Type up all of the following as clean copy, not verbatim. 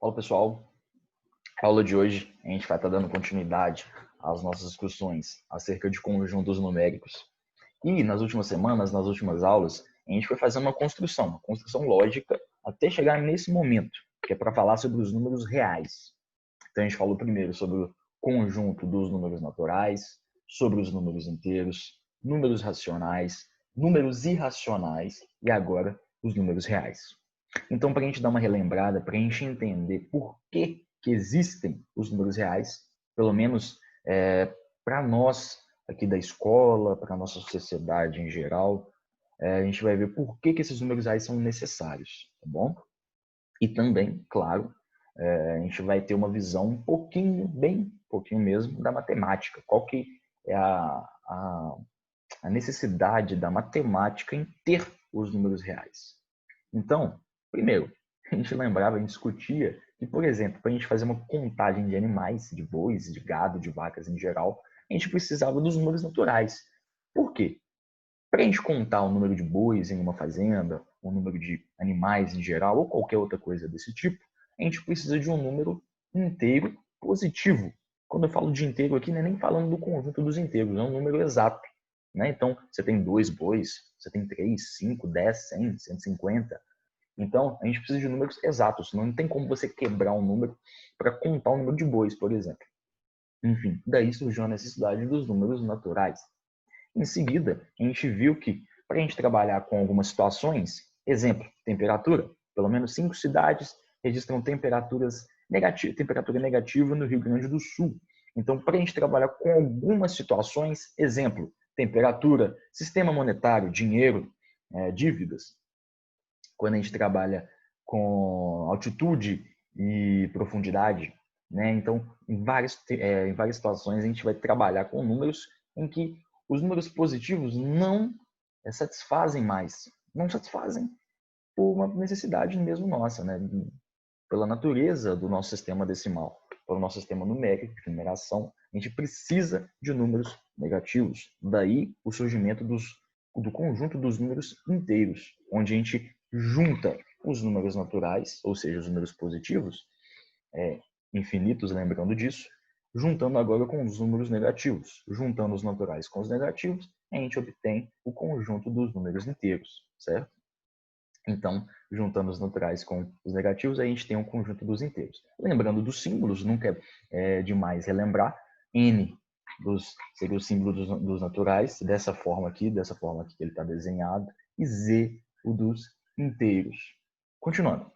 Fala pessoal, a aula de hoje a gente vai estar dando continuidade às nossas discussões acerca de conjuntos numéricos. E nas últimas semanas, nas últimas aulas, a gente foi fazendo uma construção lógica até chegar nesse momento, que é para falar sobre os números reais. Então a gente falou primeiro sobre o conjunto dos números naturais, sobre os números inteiros, números racionais, números irracionais e agora os números reais. Então, para a gente dar uma relembrada, para a gente entender por que existem os números reais, pelo menos para nós aqui da escola, para a nossa sociedade em geral, a gente vai ver por que esses números reais são necessários, tá bom? E também, claro, a gente vai ter uma visão um pouquinho, bem pouquinho mesmo, da matemática. Qual que é a necessidade da matemática em ter os números reais? Então, primeiro, a gente lembrava, a gente discutia que, por exemplo, para a gente fazer uma contagem de animais, de bois, de gado, de vacas em geral, a gente precisava dos números naturais. Por quê? Para a gente contar o número de bois em uma fazenda, o número de animais em geral, ou qualquer outra coisa desse tipo, a gente precisa de um número inteiro positivo. Quando eu falo de inteiro aqui, não é nem falando do conjunto dos inteiros, é um número exato. Né? Então, você tem 2 bois, você tem 3, 5, 10, 100, 150. Então, a gente precisa de números exatos, não tem como você quebrar um número para contar o número de bois, por exemplo. Enfim, daí surgiu a necessidade dos números naturais. Em seguida, a gente viu que, para a gente trabalhar com algumas situações, exemplo, temperatura, pelo menos 5 cidades registram temperatura negativa no Rio Grande do Sul. Então, para a gente trabalhar com algumas situações, exemplo, temperatura, sistema monetário, dinheiro, dívidas, quando a gente trabalha com altitude e profundidade, né? Então, em várias situações a gente vai trabalhar com números em que os números positivos não satisfazem mais, não satisfazem por uma necessidade mesmo nossa, né? Pela natureza do nosso sistema decimal, pelo nosso sistema numérico de numeração, a gente precisa de números negativos. Daí o surgimento do conjunto dos números inteiros, onde a gente junta os números naturais, ou seja, os números positivos, infinitos, lembrando disso, juntando agora com os números negativos. Juntando os naturais com os negativos, a gente obtém o conjunto dos números inteiros, certo? Então, juntando os naturais com os negativos, a gente tem um conjunto dos inteiros. Lembrando dos símbolos, nunca é demais relembrar. N seria o símbolo dos naturais, dessa forma aqui que ele está desenhado, e Z, o dos inteiros. Continuando.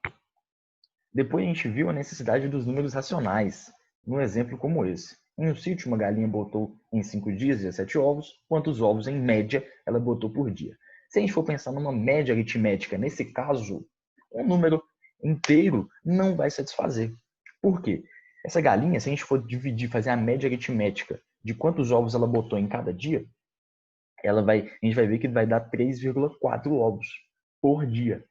Depois a gente viu a necessidade dos números racionais, num exemplo como esse. Em um sítio, uma galinha botou em 5 dias 17 ovos, quantos ovos, em média, ela botou por dia. Se a gente for pensar numa média aritmética, nesse caso, um número inteiro não vai satisfazer. Por quê? Essa galinha, se a gente for dividir, fazer a média aritmética de quantos ovos ela botou em cada dia, a gente vai ver que vai dar 3,4 ovos por dia.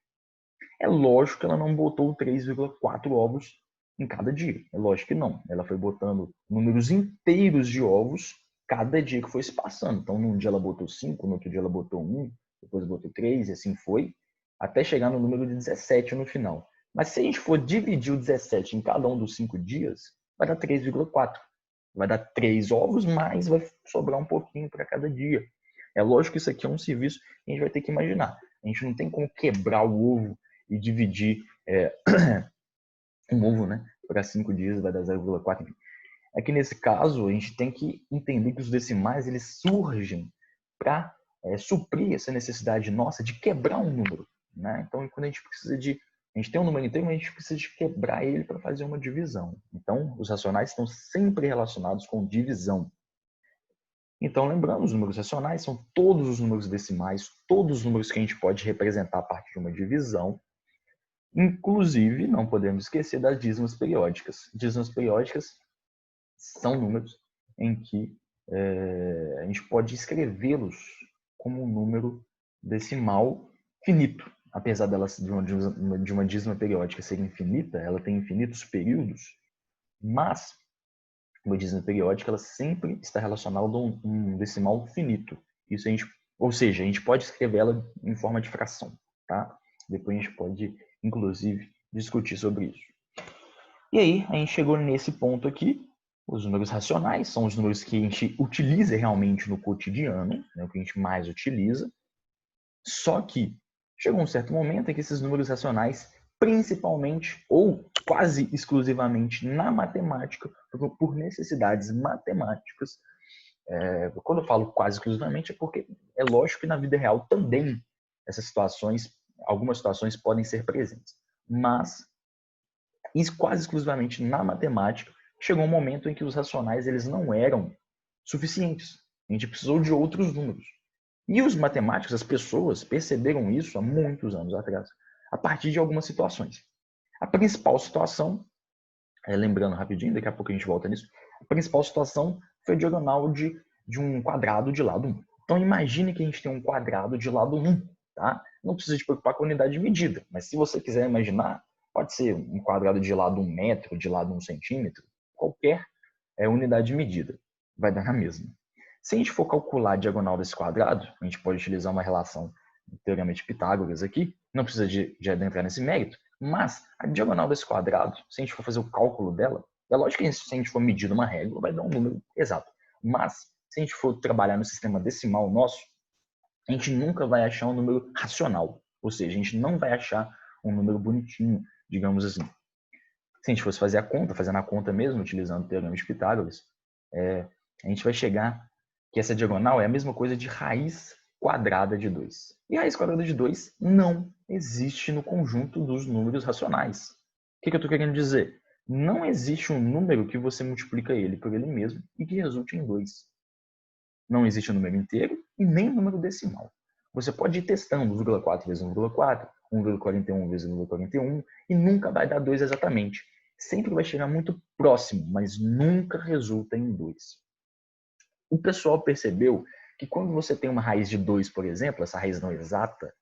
É lógico que ela não botou 3,4 ovos em cada dia. É lógico que não. Ela foi botando números inteiros de ovos cada dia que foi se passando. Então, num dia ela botou 5, no outro dia ela botou 1, depois botou 3, e assim foi, até chegar no número de 17 no final. Mas se a gente for dividir o 17 em cada um dos 5 dias, vai dar 3,4. Vai dar 3 ovos, mas vai sobrar um pouquinho para cada dia. É lógico que isso aqui é um serviço que a gente vai ter que imaginar. A gente não tem como quebrar o ovo e dividir um ovo, né, para 5 dias vai dar 0,4. É que nesse caso a gente tem que entender que os decimais eles surgem para suprir essa necessidade nossa de quebrar um número, né? Então quando a gente tem um número inteiro, a gente precisa de quebrar ele para fazer uma divisão. Então os racionais estão sempre relacionados com divisão. Então, lembrando, os números racionais são todos os números decimais, todos os números que a gente pode representar a partir de uma divisão. Inclusive, não podemos esquecer das dízimas periódicas. Dízimas periódicas são números em que a gente pode escrevê-los como um número decimal finito. Apesar de uma dízima periódica ser infinita, ela tem infinitos períodos, mas uma dízima periódica ela sempre está relacionada a um decimal finito. Isso ou seja, a gente pode escrever ela em forma de fração, tá? Depois a gente pode, inclusive, discutir sobre isso. E aí, a gente chegou nesse ponto aqui. Os números racionais são os números que a gente utiliza realmente no cotidiano, né, o que a gente mais utiliza. Só que chegou um certo momento em que esses números racionais, principalmente ou quase exclusivamente na matemática, por necessidades matemáticas, quando eu falo quase exclusivamente é porque é lógico que na vida real também essas situações, algumas situações podem ser presentes, mas quase exclusivamente na matemática chegou um momento em que os racionais eles não eram suficientes. A gente precisou de outros números. E os matemáticos, as pessoas, perceberam isso há muitos anos atrás, a partir de algumas situações. A principal situação, lembrando rapidinho, daqui a pouco a gente volta nisso, a principal situação foi a diagonal de um quadrado de lado 1. Então imagine que a gente tem um quadrado de lado 1, tá? Não precisa te preocupar com a unidade de medida, mas se você quiser imaginar, pode ser um quadrado de lado 1 metro, de lado 1 centímetro, qualquer unidade de medida, vai dar na mesma. Se a gente for calcular a diagonal desse quadrado, a gente pode utilizar uma relação do Teorema de Pitágoras aqui, não precisa de entrar nesse mérito, mas a diagonal desse quadrado, se a gente for fazer o cálculo dela, é lógico que se a gente for medir uma régua, vai dar um número exato. Mas, se a gente for trabalhar no sistema decimal nosso, a gente nunca vai achar um número racional. Ou seja, a gente não vai achar um número bonitinho, digamos assim. Se a gente fosse fazer a conta, fazendo a conta mesmo, utilizando o Teorema de Pitágoras, a gente vai chegar que essa diagonal é a mesma coisa de raiz quadrada de 2. E a raiz quadrada de 2 não existe no conjunto dos números racionais. O que eu estou querendo dizer? Não existe um número que você multiplica ele por ele mesmo e que resulte em 2. Não existe um número inteiro e nem um número decimal. Você pode ir testando 1,4 vezes 1,4, 1,41 vezes 1,41 e nunca vai dar 2 exatamente. Sempre vai chegar muito próximo, mas nunca resulta em 2. O pessoal percebeu que quando você tem uma raiz de 2, por exemplo, essa raiz não exata,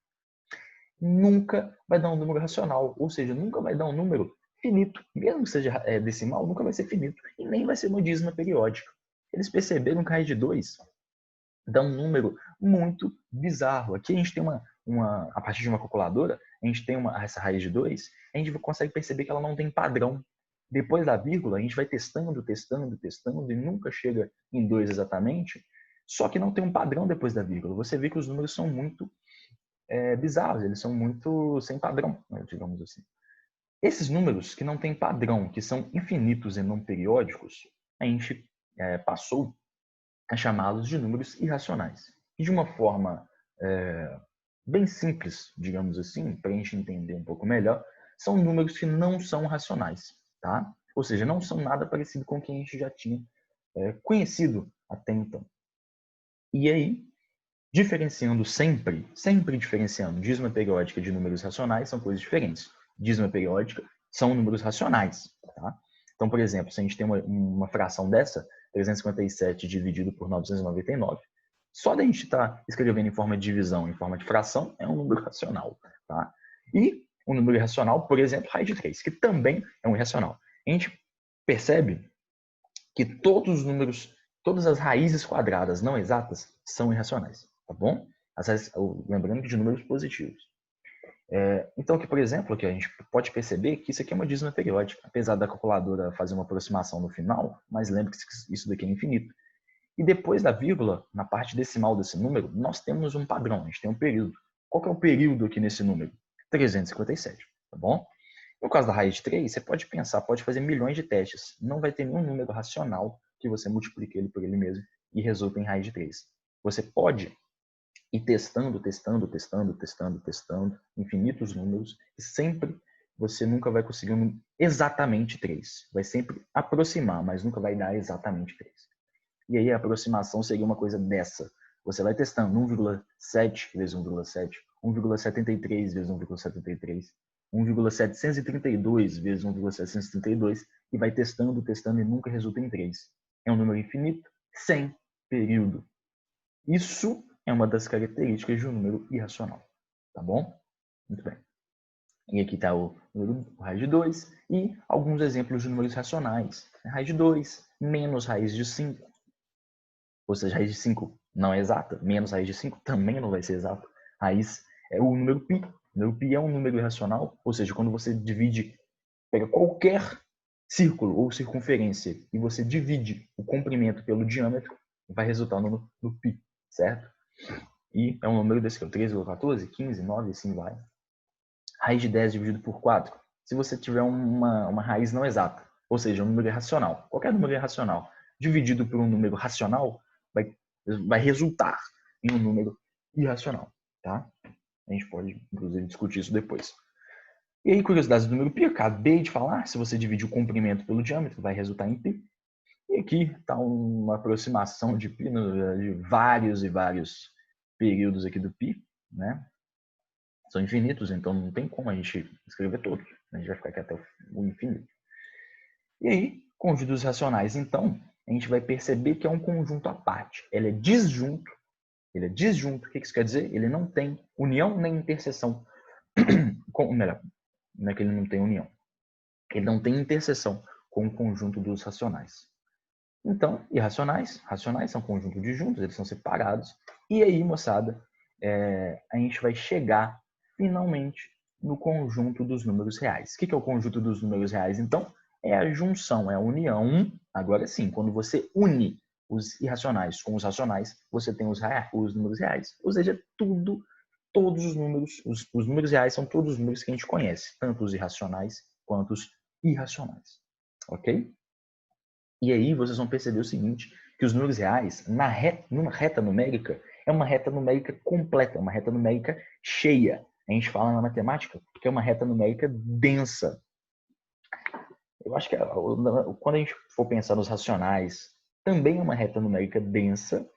nunca vai dar um número racional, ou seja, nunca vai dar um número finito. Mesmo que seja decimal, nunca vai ser finito e nem vai ser uma dízima periódica. Eles perceberam que a raiz de 2 dá um número muito bizarro. Aqui a gente tem a partir de uma calculadora, a gente tem essa raiz de 2, a gente consegue perceber que ela não tem padrão. Depois da vírgula, a gente vai testando, testando, testando e nunca chega em 2 exatamente, só que não tem um padrão depois da vírgula. Você vê que os números são muito bizarros, eles são muito sem padrão, né, digamos assim. Esses números que não têm padrão, que são infinitos e não periódicos, a gente passou a chamá-los de números irracionais. E de uma forma bem simples, digamos assim, para a gente entender um pouco melhor, são números que não são racionais, tá? Ou seja, não são nada parecido com o que a gente já tinha conhecido até então. E aí, diferenciando sempre diferenciando dízima periódica de números racionais, são coisas diferentes. Dízima periódica são números racionais, tá? Então, por exemplo, se a gente tem uma fração dessa, 357 dividido por 999, só da gente estar escrevendo em forma de divisão, em forma de fração, é um número racional, tá? E um número irracional, por exemplo, raiz de 3, que também é um irracional. A gente percebe que todos os números, todas as raízes quadradas não exatas são irracionais, tá bom? Lembrando que de números positivos. Então, aqui, por exemplo, aqui a gente pode perceber que isso aqui é uma dízima periódica, apesar da calculadora fazer uma aproximação no final, mas lembre que isso daqui é infinito. E depois da vírgula, na parte decimal desse número, nós temos um padrão, a gente tem um período. Qual que é o período aqui nesse número? 357, tá bom? No caso da raiz de 3, você pode pensar, pode fazer milhões de testes. Não vai ter nenhum número racional que você multiplique ele por ele mesmo e resulte em raiz de 3. Você pode ir testando, testando, testando, testando, testando, infinitos números, e sempre você nunca vai conseguir exatamente 3. Vai sempre aproximar, mas nunca vai dar exatamente 3. E aí a aproximação seria uma coisa dessa. Você vai testando 1,7 vezes 1,7, 1,73 vezes 1,73, 1,732 vezes 1,732 e vai testando, testando e nunca resulta em 3. É um número infinito sem período. Isso é uma das características de um número irracional. Tá bom? Muito bem. E aqui está o raiz de 2 e alguns exemplos de números racionais. Raiz de 2 menos raiz de 5. Ou seja, raiz de 5 não é exata, menos raiz de 5 também não vai ser exata. Raiz é o número π. O número π é um número irracional, ou seja, quando você divide, pega qualquer círculo ou circunferência e você divide o comprimento pelo diâmetro, vai resultar no π, certo? E é um número desse aqui, 13,14, 15, 9, assim vai. Raiz de 10 dividido por 4. Se você tiver uma raiz não exata, ou seja, um número irracional, qualquer número irracional, dividido por um número racional, vai resultar em um número irracional, tá? A gente pode, inclusive, discutir isso depois. E aí, curiosidades do número π, acabei de falar, se você dividir o comprimento pelo diâmetro, vai resultar em π. E aqui está uma aproximação de π, de vários e vários períodos aqui do π, né? São infinitos, então não tem como a gente escrever todos. A gente vai ficar aqui até o infinito. E aí, conjuntos racionais, então, a gente vai perceber que é um conjunto à parte. Ele é disjunto. Ele é disjunto. O que isso quer dizer? Ele não tem união nem interseção. Melhor, não é que ele não tem união. Ele não tem interseção com o conjunto dos racionais. Então, irracionais, racionais são conjunto de juntos, eles são separados. E aí, moçada, a gente vai chegar finalmente no conjunto dos números reais. O que é o conjunto dos números reais, então? É a junção, é a união. Agora sim, quando você une os irracionais com os racionais, você tem os números reais. Ou seja, todos os números, os números reais são todos os números que a gente conhece, tanto os irracionais quanto os irracionais. Ok? E aí vocês vão perceber o seguinte, que os números reais, numa reta numérica, é uma reta numérica completa, uma reta numérica cheia. A gente fala na matemática que é uma reta numérica densa. Eu acho que quando a gente for pensar nos racionais, também é uma reta numérica densa,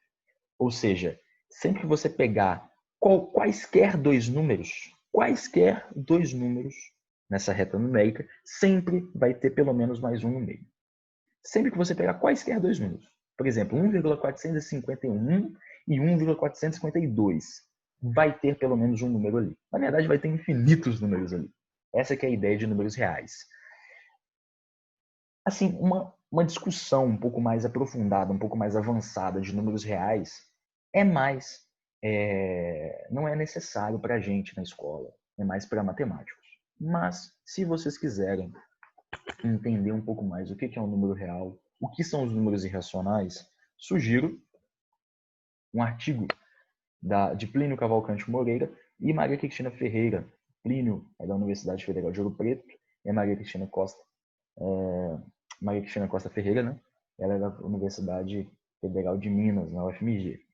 ou seja, sempre que você pegar quaisquer dois números nessa reta numérica, sempre vai ter pelo menos mais um no meio. Sempre que você pegar quaisquer dois números, por exemplo, 1,451 e 1,452, vai ter pelo menos um número ali. Na verdade, vai ter infinitos números ali. Essa que é a ideia de números reais. Assim, uma discussão um pouco mais aprofundada, um pouco mais avançada de números reais não é necessário para a gente na escola, é mais para matemáticos. Mas, se vocês quiserem entender um pouco mais o que é um número real, o que são os números irracionais, sugiro um artigo de Plínio Cavalcante Moreira e Maria Cristina Ferreira. Plínio é da Universidade Federal de Ouro Preto e Maria Cristina Costa Ferreira, né? Ela é da Universidade Federal de Minas, na UFMG.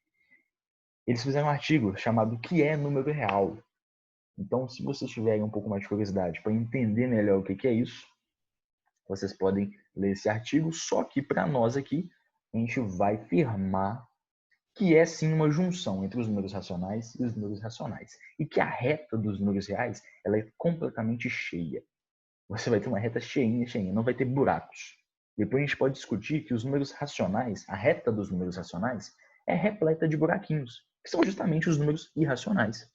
Eles fizeram um artigo chamado O que é número real? Então, se vocês tiverem um pouco mais de curiosidade para entender melhor o que é isso, vocês podem ler esse artigo, só que para nós aqui, a gente vai afirmar que é sim uma junção entre os números racionais e os números irracionais. E que a reta dos números reais ela é completamente cheia. Você vai ter uma reta cheinha, não vai ter buracos. Depois a gente pode discutir que os números racionais, a reta dos números racionais, é repleta de buraquinhos, que são justamente os números irracionais.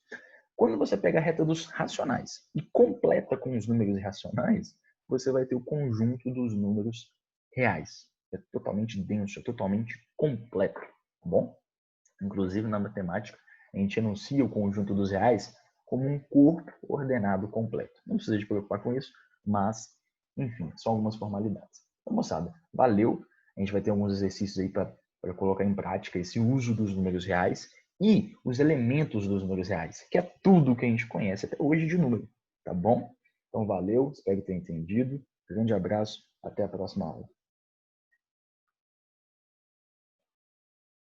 Quando você pega a reta dos racionais e completa com os números irracionais, você vai ter o conjunto dos números reais. É totalmente denso, é totalmente completo, tá bom? Inclusive, na matemática, a gente enuncia o conjunto dos reais como um corpo ordenado completo. Não precisa de preocupar com isso, mas, enfim, são algumas formalidades. Então, moçada, valeu. A gente vai ter alguns exercícios aí para colocar em prática esse uso dos números reais e os elementos dos números reais, que é tudo que a gente conhece até hoje de número, tá bom? Então, valeu, espero que tenha entendido. Grande abraço, até a próxima aula.